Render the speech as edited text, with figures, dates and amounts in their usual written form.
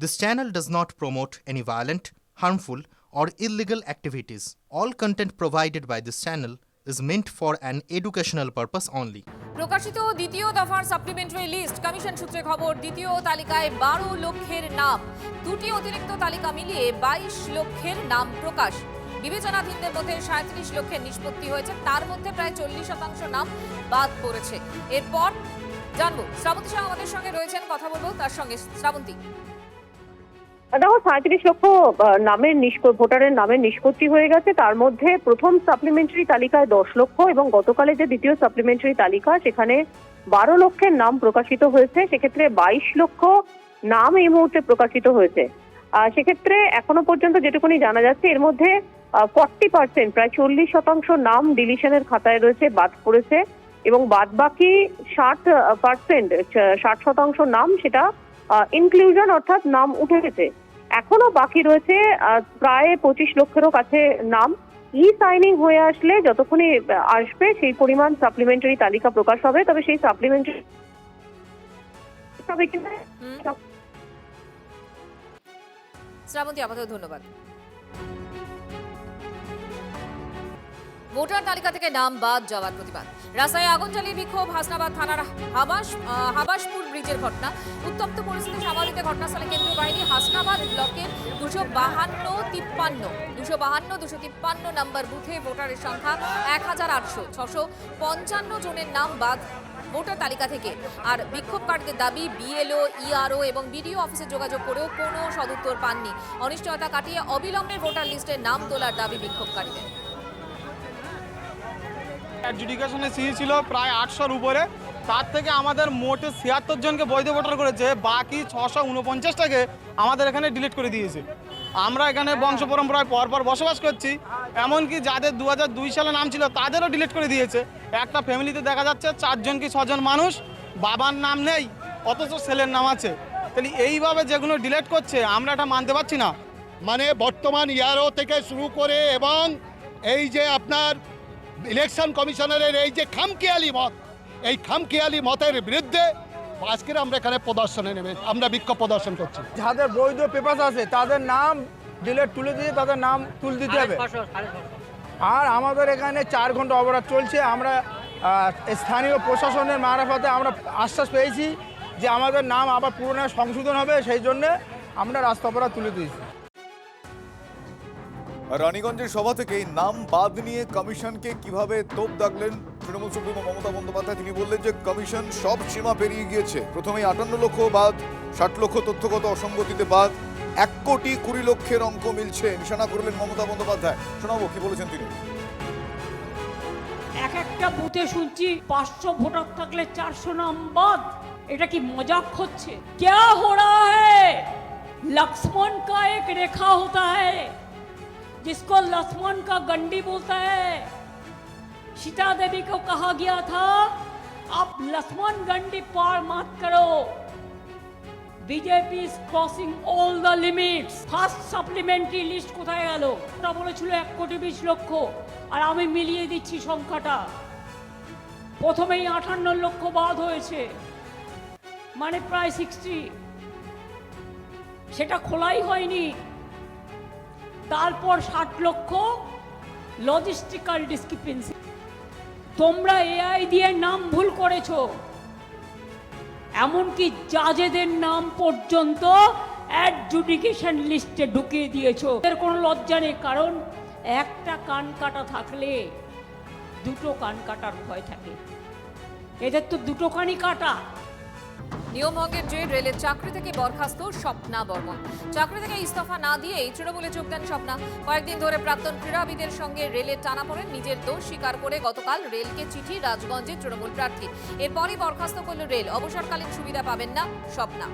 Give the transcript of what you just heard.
This channel does not promote any violent, harmful, or illegal activities. All content provided by this channel is meant for an educational purpose only. প্রকাশিত দ্বিতীয় দফার supplementary list commission সূত্রে খবর, দ্বিতীয় তালিকায় 12 লক্ষের নাম, দুটি অতিরিক্ত তালিকা মিলিয়ে 22 লক্ষের নাম প্রকাশ। বিবেচনাধীনদের মধ্যে 37 লক্ষের নিষ্পত্তি হয়েছে, তার মধ্যে প্রায় 40% নাম বাদ পড়েছে। এরপর জানবো, শ্রাবন্তী সাহা আমাদের সঙ্গে রয়েছেন, কথা বলবো তার সঙ্গে। শ্রাবন্তী, দেখো 37 লক্ষ নামের ভোটারের নামের নিষ্পত্তি হয়ে গেছে। তার মধ্যে প্রথম সাপ্লিমেন্টারি তালিকায় 10 লক্ষ এবং গতকালে যে দ্বিতীয় সাপ্লিমেন্টারি তালিকা সেখানে 12 লক্ষের নাম প্রকাশিত হয়েছে। সেক্ষেত্রে 22 লক্ষ নাম এই মুহূর্তে প্রকাশিত হয়েছে। সেক্ষেত্রে এখনো পর্যন্ত যেটুকুনি জানা যাচ্ছে এর মধ্যে 40% প্রায় 40% নাম ডিলিশনের খাতায় রয়েছে, বাদ পড়েছে, এবং বাদ বাকি 60% নাম সেটা ইনক্লুশন অর্থাৎ নাম উঠে গেছে। এখনো বাকি রয়েছে প্রায় 25 লক্ষেরও কাছে নাম। সাইনিং হয়ে আসলে যতক্ষণই আসবে সেই পরিমাণ সাপ্লিমেন্টারি তালিকা প্রকাশ হবে। তবে সেই সাপ্লিমেন্টারি শ্রাবন্তী আপাতত ধন্যবাদ। ভোটার তালিকা থেকে নাম বাদ যাওয়ার প্রতিবাদ, রাস্তায় আগুন জ্বালিয়ে বিক্ষোভ, হাসনাবাদ থানার হাবাসপুর ব্রিজের ঘটনা। উত্তপ্ত পরিস্থিতি সামালিতে ঘটনাস্থলে কেন্দ্রীয় বাহিনী। হাসনাবাদ ব্লকের 252 নম্বর বুথে ভোটারের সংখ্যা 1800, 655 জনের নাম বাদ ভোটার তালিকা থেকে। আর বিক্ষোভকারীদের দাবি, বিএলও, ইআরও এবং বিডিও অফিসে যোগাযোগ করেও কোনো সদুত্তর পাননি। অনিশ্চয়তা কাটিয়ে অবিলম্বে ভোটার লিস্টে নাম তোলার দাবি বিক্ষোভকারীদের। অ্যাডজুডিকেশনে সিই ছিল প্রায় 800-র উপরে, তার থেকে আমাদের মোটে 76 জনকে বৈধ ভোটার করেছে, বাকি 649টাকে আমাদের এখানে ডিলিট করে দিয়েছে। আমরা এখানে বংশ পরম্পরায় পরপর বসবাস করছি, এমনকি যাদের 2002 সালে নাম ছিল তাদেরও ডিলিট করে দিয়েছে। একটা ফ্যামিলিতে দেখা যাচ্ছে 4 জন কি 6 জন মানুষ, বাবার নাম নেই অথচ ছেলের নাম আছে। তাহলে এইভাবে যেগুলো ডিলিট করছে আমরা এটা মানতে পারছি না। মানে বর্তমান ইয়ারও থেকে শুরু করে এবং এই যে আপনার ইলেকশন কমিশনারের এই যে খামখেয়ালি মত, এই খামখেয়ালি মতের বিরুদ্ধে আজকে আমরা এখানে প্রদর্শনে নেমে আমরা বিক্ষোভ প্রদর্শন করছি। যাদের বৈধ পেপার আছে তাদের নাম ডিলেট তুলে দিয়ে তাদের নাম তুলে দিতে হবে। আর আমাদের এখানে 4 ঘন্টা অবরোধ চলছে। আমরা স্থানীয় প্রশাসনের মারফতে আমরা আশ্বাস পেয়েছি যে আমাদের নাম আবার পুনরায় সংশোধন হবে, সেই জন্য আমরা রাস্তা অবরোধ তুলে দিয়েছি। রানীগঞ্জের সভা থেকে নাম বাদ নিয়ে কমিশনকে কিভাবে তোপ দাগলেন তৃণমূল সুপ্রিমো মমতা বন্দ্যোপাধ্যায়। তিনি বললেন যে কমিশন সব সীমা পেরিয়ে গিয়েছে। প্রথমেই 58 লক্ষ বাদ, 60 লক্ষ তথ্যগত অসঙ্গতিতে বাদ, 1,20,00,000 অঙ্ক মিলছে নিশানা করলেন মমতা বন্দ্যোপাধ্যায়। শোনাবো কি বলেছেন তিনি। এক একটা বুথে শুনছি 500 ভোটার থাকলে 400 নাম বাদ। এটা কি মজাক হচ্ছে? क्या हो रहा है? लक्ष्मण का एक रेखा होता है जिसको लक्ष्मण का गंडी बोलता है। सीता देवी को कहा गया था आप लक्ष्मण गंडी पार मत करो। BJP is crossing all the limits. First supplementary list কোথায় গেল? ওটা বলেছিল 1,20,00,000 আর আমি মিলিয়ে দিচ্ছি সংখ্যাটা। প্রথমেই 58 লক্ষ বাদ হয়েছে, মানে প্রায় 60। সেটা খোলাই হয়নি। তারপর 60 লক্ষ লজিস্টিক্যাল ডিসক্রিপেন্সি। তোমরা এআই দিয়ে নাম ভুল করেছো, এমনকি জাজেদের নাম পর্যন্ত অ্যাডজুডিকেশন লিস্টে ঢুকিয়ে দিয়েছো। এর কোনো লজ্জা নেই, কারণ একটা কান কাটা থাকলে দুটো কান কাটার ভয় থাকে। এদের তো দুটো কানই কাটা। নিয়ম ভঙ্গের জের রেলের চাকরি থেকে বরখাস্ত স্বপ্না বর্মন। চাকরি থেকে ইস্তফা না দিয়েই তৃণমূলে যোগ দেন স্বপ্না। কয়েকদিন ধরে প্রাক্তন ক্রীড়াবিদের সঙ্গে রেলের টানাপোড়েন, নিজের দোষ স্বীকার করে গতকাল রেলকে চিঠি রাজগঞ্জের তৃণমূল প্রার্থী। এরপরই বরখাস্ত করল রেল। অবসরকালীন সুবিধা পাবেন না স্বপ্না।